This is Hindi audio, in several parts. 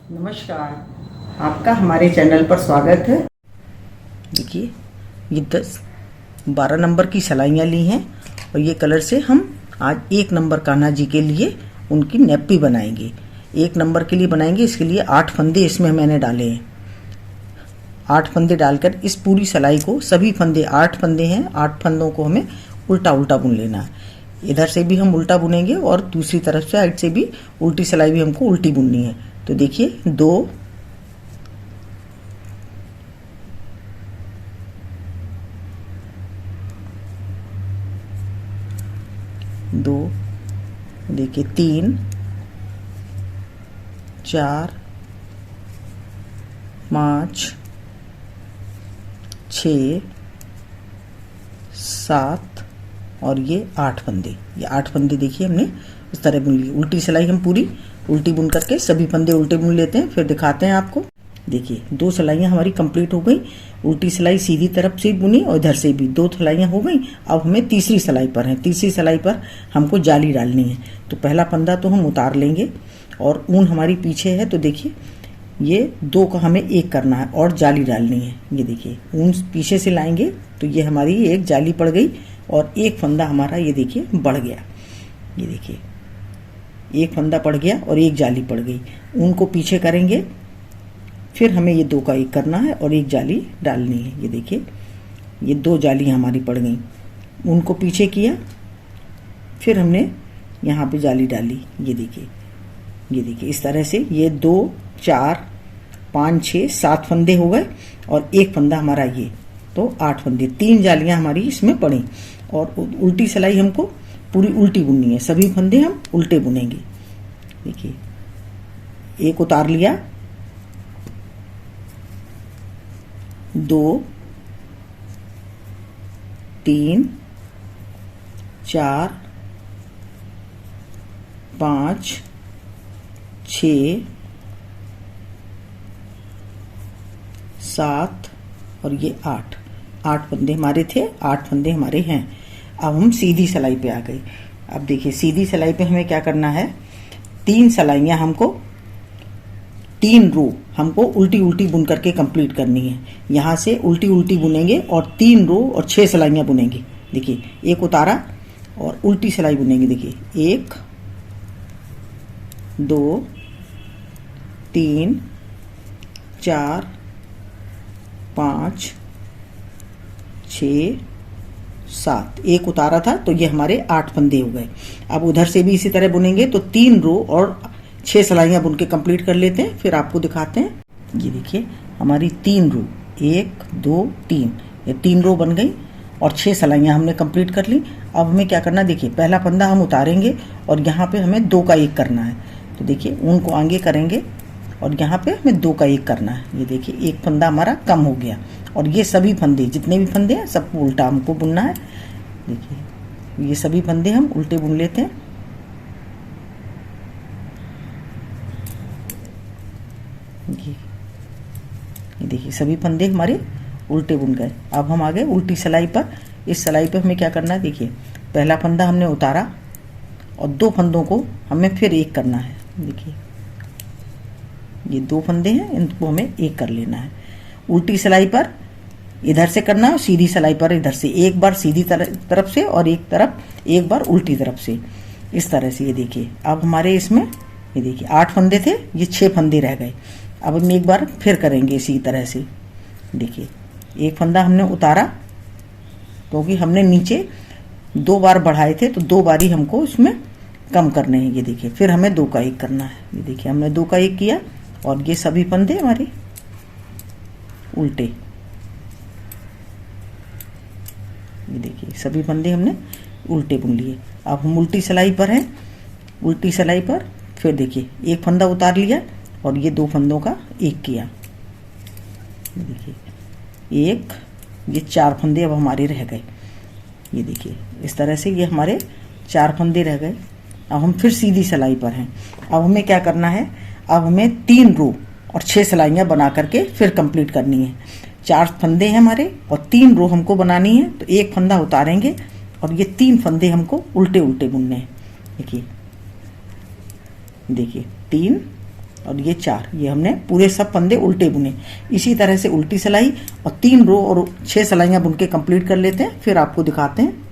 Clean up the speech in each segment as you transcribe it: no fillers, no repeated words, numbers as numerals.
नमस्कार, आपका हमारे चैनल पर स्वागत है। देखिए, ये 12 नंबर की सिलाइयाँ ली हैं और ये कलर से हम आज 1 नंबर कान्हा जी के लिए उनकी नेप्पी बनाएंगे। 1 नंबर के लिए बनाएंगे, इसके लिए 8 फंदे इसमें मैंने डाले हैं। 8 फंदे डालकर इस पूरी सिलाई को, सभी फंदे 8 फंदे हैं, 8 फंदों को हमें उल्टा उल्टा बुन लेना है। इधर से भी हम उल्टा बुनेंगे और दूसरी तरफ से साइड से भी उल्टी सिलाई भी हमको उल्टी बुननी है। तो देखिए, 2 देखिए 3 4 5 6 7 और ये 8 फंदे। ये 8 फंदे देखिए हमने इस तरह बुन लिए। उल्टी सिलाई हम पूरी उल्टी बुन करके सभी फंदे उल्टे बुन लेते हैं, फिर दिखाते हैं आपको। देखिए, 2 सिलाइयाँ हमारी कंप्लीट हो गई। उल्टी सिलाई सीधी तरफ से बुनी और इधर से भी 2 सिलाइयाँ हो गई। अब हमें तीसरी सिलाई पर है। तीसरी सिलाई पर हमको जाली डालनी है। तो पहला फंदा तो हम उतार लेंगे और ऊन हमारी पीछे है। तो देखिए, ये 2 का हमें 1 करना है और जाली डालनी है। ये देखिए, ऊन पीछे से लाएंगे तो ये हमारी एक जाली पड़ गई और 1 फंदा हमारा ये देखिए बढ़ गया। ये देखिए, 1 फंदा पड़ गया और 1 जाली पड़ गई। ऊन को पीछे करेंगे, फिर हमें ये 2 का 1 करना है और 1 जाली डालनी है। ये देखिए, ये 2 जाली हमारी पड़ गई। ऊन को पीछे किया, फिर हमने यहाँ पे जाली डाली। ये देखिए, इस तरह से ये 2 4 5 6 7 फंदे हो गए और 1 फंदा हमारा ये, तो 8 फंदे। 3 जालियाँ हमारी इसमें पड़ी और उल्टी सिलाई हमको पूरी उल्टी बुननी है। सभी फंदे हम उल्टे बुनेंगे। देखिए, 1 उतार लिया, 2 3 4 5 6 7 और ये 8 फंदे हमारे थे। 8 फंदे हमारे हैं। अब हम सीधी सिलाई पे आ गए। अब देखिए, सीधी सिलाई पे हमें क्या करना है, 3 सिलाइयाँ हमको, 3 रो हमको उल्टी उल्टी बुन करके कंप्लीट करनी है। यहाँ से उल्टी उल्टी बुनेंगे और 3 रो और 6 सिलाइयाँ बुनेंगे। देखिए, 1 उतारा और उल्टी सिलाई बुनेंगे। देखिए, 1 2 3 4 5 6 7। 1 उतारा था तो ये हमारे 8 फंदे हो गए। अब उधर से भी इसी तरह बुनेंगे तो 3 रो और 6 सिलाइयाँ बुन के कंप्लीट कर लेते हैं, फिर आपको दिखाते हैं। ये देखिए, हमारी 3 रो, 1 2 3, ये 3 रो बन गई और 6 सिलाइयाँ हमने कंप्लीट कर ली। अब हमें क्या करना है, देखिए, पहला फंदा हम उतारेंगे और यहाँ पे हमें 2 का 1 करना है। तो देखिए, ऊन को आगे करेंगे और यहाँ पे हमें 2 का 1 करना है। ये देखिए, 1 फंदा हमारा कम हो गया और ये सभी फंदे, जितने भी फंदे हैं, सबको उल्टा हमको बुनना है। देखिए, ये सभी फंदे हम उल्टे बुन लेते हैं। ये देखिए, सभी फंदे हमारे उल्टे बुन गए। अब हम आ गए उल्टी सिलाई पर। इस सिलाई पे हमें क्या करना है, देखिए, पहला फंदा हमने उतारा और 2 फंदों को हमें फिर 1 करना है। देखिए, ये 2 फंदे हैं, इनको हमें 1 कर लेना है। उल्टी सिलाई पर इधर से करना है और सीधी सिलाई पर इधर से, एक बार सीधी तरफ से और एक बार उल्टी तरफ से, इस तरह से। ये देखिए, अब हमारे इसमें, ये देखिए, 8 फंदे थे, ये 6 फंदे रह गए। अब हम एक बार फिर करेंगे इसी तरह से। देखिए, 1 फंदा हमने उतारा क्योंकि हमने नीचे 2 बार बढ़ाए थे, तो 2 बार ही हमको इसमें कम करने हैं। ये देखिए, फिर हमें 2 का 1 करना है। ये देखिए, हमने 2 का 1 किया और ये सभी फंदे हमारे उल्टे। ये देखिए, सभी फंदे हमने उल्टे बुन लिए। अब हम उल्टी सिलाई पर हैं। उल्टी सिलाई पर फिर देखिए, 1 फंदा उतार लिया और ये 2 फंदों का 1 किया। ये देखिए, 1, ये 4 फंदे अब हमारे रह गए। ये देखिए, इस तरह से ये हमारे 4 फंदे रह गए। अब हम फिर सीधी सिलाई पर हैं। अब हमें क्या करना है, अब हमें 3 रो और 6 सिलाइयाँ बना करके फिर कंप्लीट करनी है। 4 फंदे हैं हमारे और 3 रो हमको बनानी है। तो 1 फंदा उतारेंगे और ये 3 फंदे हमको उल्टे उल्टे बुनने हैं। देखिए, 3 और ये 4, ये हमने पूरे सब फंदे उल्टे बुने। इसी तरह से उल्टी सिलाई और 3 रो और 6 सिलाइयाँ बुन के कंप्लीट कर लेते हैं, फिर आपको दिखाते हैं।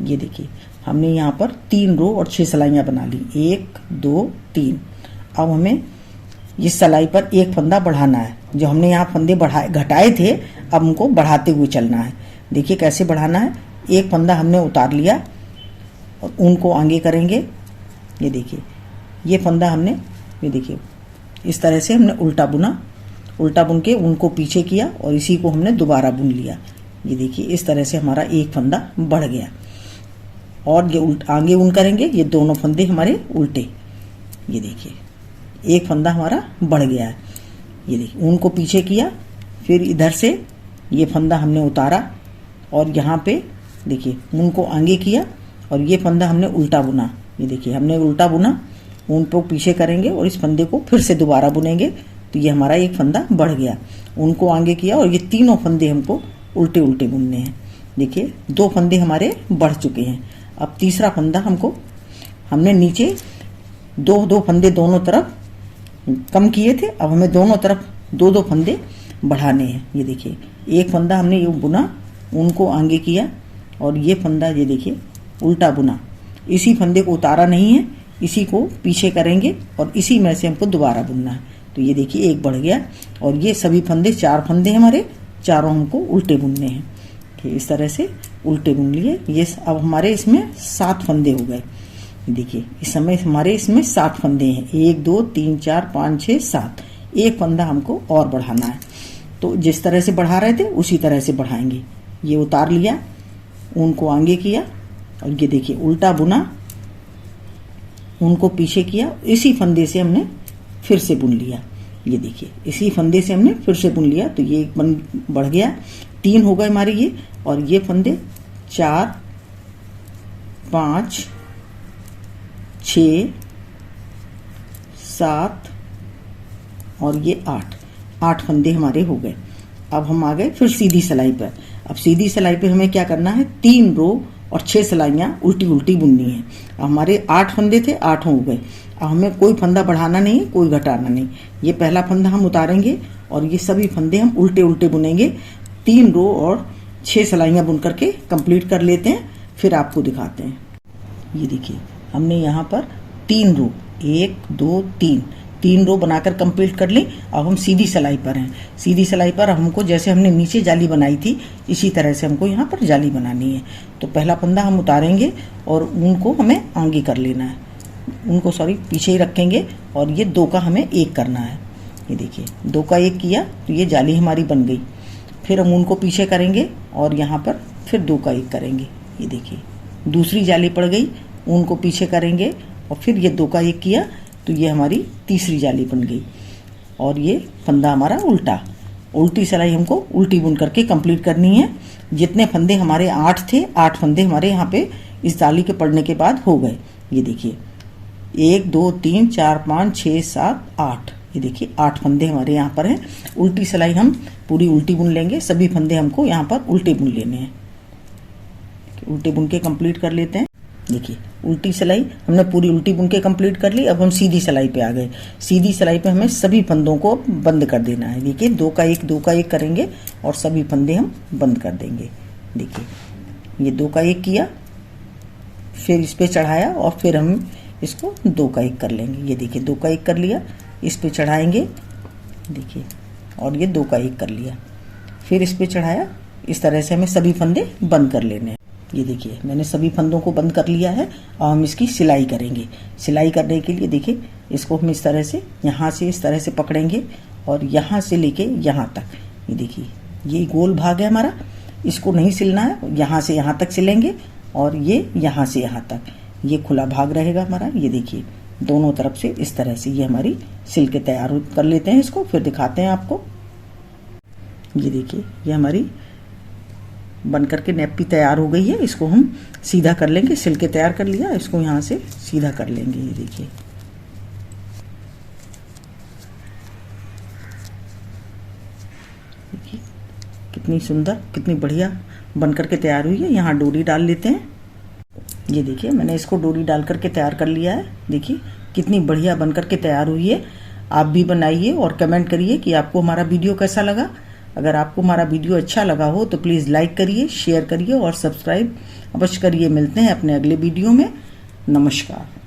ये देखिए हमने यहाँ पर 3 रो और 6 सिलाइयाँ बना ली, 1 2 3। अब हमें इस सिलाई पर एक फंदा बढ़ाना है। जो हमने यहाँ फंदे घटाए थे, अब हमको बढ़ाते हुए चलना है। देखिए कैसे बढ़ाना है। एक फंदा हमने उतार लिया और ऊन को आगे करेंगे। ये देखिए ये फंदा हमने, ये देखिए इस तरह से हमने उल्टा बुना, उल्टा बुन के ऊन को पीछे किया और इसी को हमने दोबारा बुन लिया। ये देखिए इस तरह से हमारा एक फंदा बढ़ गया। और ये आगे ऊन करेंगे, ये दोनों फंदे हमारे उल्टे। ये देखिए एक फंदा हमारा बढ़ गया है। ये देखिए ऊन को पीछे किया, फिर इधर से ये फंदा हमने उतारा और यहाँ पे देखिए ऊन को आगे किया और ये फंदा हमने उल्टा बुना। ये देखिए हमने उल्टा बुना, ऊन को पीछे करेंगे और इस फंदे को फिर से दोबारा बुनेंगे, तो ये हमारा एक फंदा बढ़ गया। ऊन को आगे किया और ये तीनों फंदे हमको उल्टे उल्टे बुनने हैं। देखिए 2 फंदे हमारे बढ़ चुके हैं। अब तीसरा फंदा हमने नीचे 2 फंदे दोनों तरफ कम किए थे, अब हमें दोनों तरफ 2 फंदे बढ़ाने हैं। ये देखिए एक फंदा हमने यूँ बुना, ऊन को आगे किया और ये फंदा ये देखिए उल्टा बुना। इसी फंदे को उतारा नहीं है, इसी को पीछे करेंगे और इसी में से हमको दोबारा बुनना है। तो ये देखिए एक बढ़ गया और ये सभी फंदे 4 फंदे हमारे, चारों हमको उल्टे बुनने हैं। इस तरह से उल्टे बुन लिए। ये अब हमारे इसमें 7 फंदे हो गए। देखिए इस समय हमारे इसमें 7 फंदे हैं, 1 2 3 4 5 6 7। एक फंदा हमको और बढ़ाना है, तो जिस तरह से बढ़ा रहे थे उसी तरह से बढ़ाएंगे। ये उतार लिया, ऊन को आगे किया और ये देखिए उल्टा बुना, ऊन को पीछे किया, इसी फंदे से हमने फिर से बुन लिया। ये देखिए इसी फंदे से हमने फिर से बुन लिया, तो ये एक बढ़ गया, 3 हो गए हमारे ये। और ये फंदे 4 5 6 7 और ये 8 फंदे हमारे हो गए। अब हम आ गए फिर सीधी सिलाई पर। अब सीधी सिलाई पे हमें क्या करना है, 3 रो और 6 सिलाइयाँ उल्टी उल्टी बुननी है। हमारे 8 फंदे थे, 8 हो गए। अब हमें कोई फंदा बढ़ाना नहीं है, कोई घटाना नहीं। ये पहला फंदा हम उतारेंगे और ये सभी फंदे हम उल्टे उल्टे बुनेंगे। 3 रो और 6 सिलाइयाँ बुन करके कंप्लीट कर लेते हैं, फिर आपको दिखाते हैं। ये देखिए हमने यहाँ पर 3 रो, 1 2 3 रो बनाकर कंप्लीट कर ली। अब हम सीधी सिलाई पर हैं। सीधी सिलाई पर हमको जैसे हमने नीचे जाली बनाई थी, इसी तरह से हमको यहाँ पर जाली बनानी है। तो पहला फंदा हम उतारेंगे और ऊन को हमें आगे कर लेना है, उनको पीछे ही रखेंगे और ये 2 का हमें 1 करना है। ये देखिए 2 का 1 किया तो ये जाली हमारी बन गई। फिर हम ऊन को पीछे करेंगे और यहाँ पर फिर 2 का 1 करेंगे। ये देखिए दूसरी जाली पड़ गई, ऊन को पीछे करेंगे और फिर ये 2 का 1 किया तो ये हमारी तीसरी जाली बन गई। और ये फंदा हमारा उल्टा, उल्टी सिलाई हमको उल्टी बुन करके कंप्लीट करनी है। जितने फंदे हमारे 8 थे, 8 फंदे हमारे यहाँ पे इस जाली के पड़ने के बाद हो गए। ये देखिए 1 2 3 4 5 6 7 8, ये देखिए 8 फंदे हमारे यहाँ पर हैं। उल्टी सिलाई हम पूरी उल्टी बुन लेंगे, सभी फंदे हमको यहाँ पर उल्टे बुन लेने हैं। उल्टे बुन के कंप्लीट कर लेते हैं। देखिए उल्टी सिलाई हमने पूरी उल्टी बुन के कंप्लीट कर ली। अब हम सीधी सिलाई पे आ गए। सीधी सिलाई पे हमें सभी फंदों को बंद कर देना है। देखिए 2 का 1 करेंगे और सभी फंदे हम बंद कर देंगे। देखिए ये 2 का 1 किया, फिर इस पे चढ़ाया और फिर हम इसको 2 का 1 कर लेंगे। ये देखिए 2 का 1 कर लिया, इस पे चढ़ाएंगे, देखिए और ये 2 का 1 कर लिया, फिर इस पे चढ़ाया। इस तरह से हमें सभी फंदे बंद कर लेने हैं। ये देखिए मैंने सभी फंदों को बंद कर लिया है और हम इसकी सिलाई करेंगे। सिलाई करने के लिए देखिए इसको हम इस तरह से, यहाँ से इस तरह से पकड़ेंगे और यहाँ से लेके यहाँ तक। ये देखिए ये गोल भाग है हमारा, इसको नहीं सिलना है, यहाँ से यहाँ तक सिलेंगे और ये यहाँ से यहाँ तक, ये खुला भाग रहेगा हमारा। ये देखिए दोनों तरफ से इस तरह से ये हमारी सिल के तैयार कर लेते हैं इसको, फिर दिखाते हैं आपको। ये देखिए ये हमारी बन करके नेपी तैयार हो गई है। इसको हम सीधा कर लेंगे, सिल के तैयार कर लिया, इसको यहाँ से सीधा कर लेंगे। ये देखिए कितनी सुंदर, कितनी बढ़िया बन करके तैयार हुई है। यहाँ डोरी डाल लेते हैं। ये देखिए मैंने इसको डोरी डाल करके तैयार कर लिया है। देखिए कितनी बढ़िया बन करके तैयार हुई है। आप भी बनाइए और कमेंट करिए कि आपको हमारा वीडियो कैसा लगा। अगर आपको हमारा वीडियो अच्छा लगा हो तो प्लीज़ लाइक करिए, शेयर करिए और सब्सक्राइब अवश्य करिए। मिलते हैं अपने अगले वीडियो में। नमस्कार।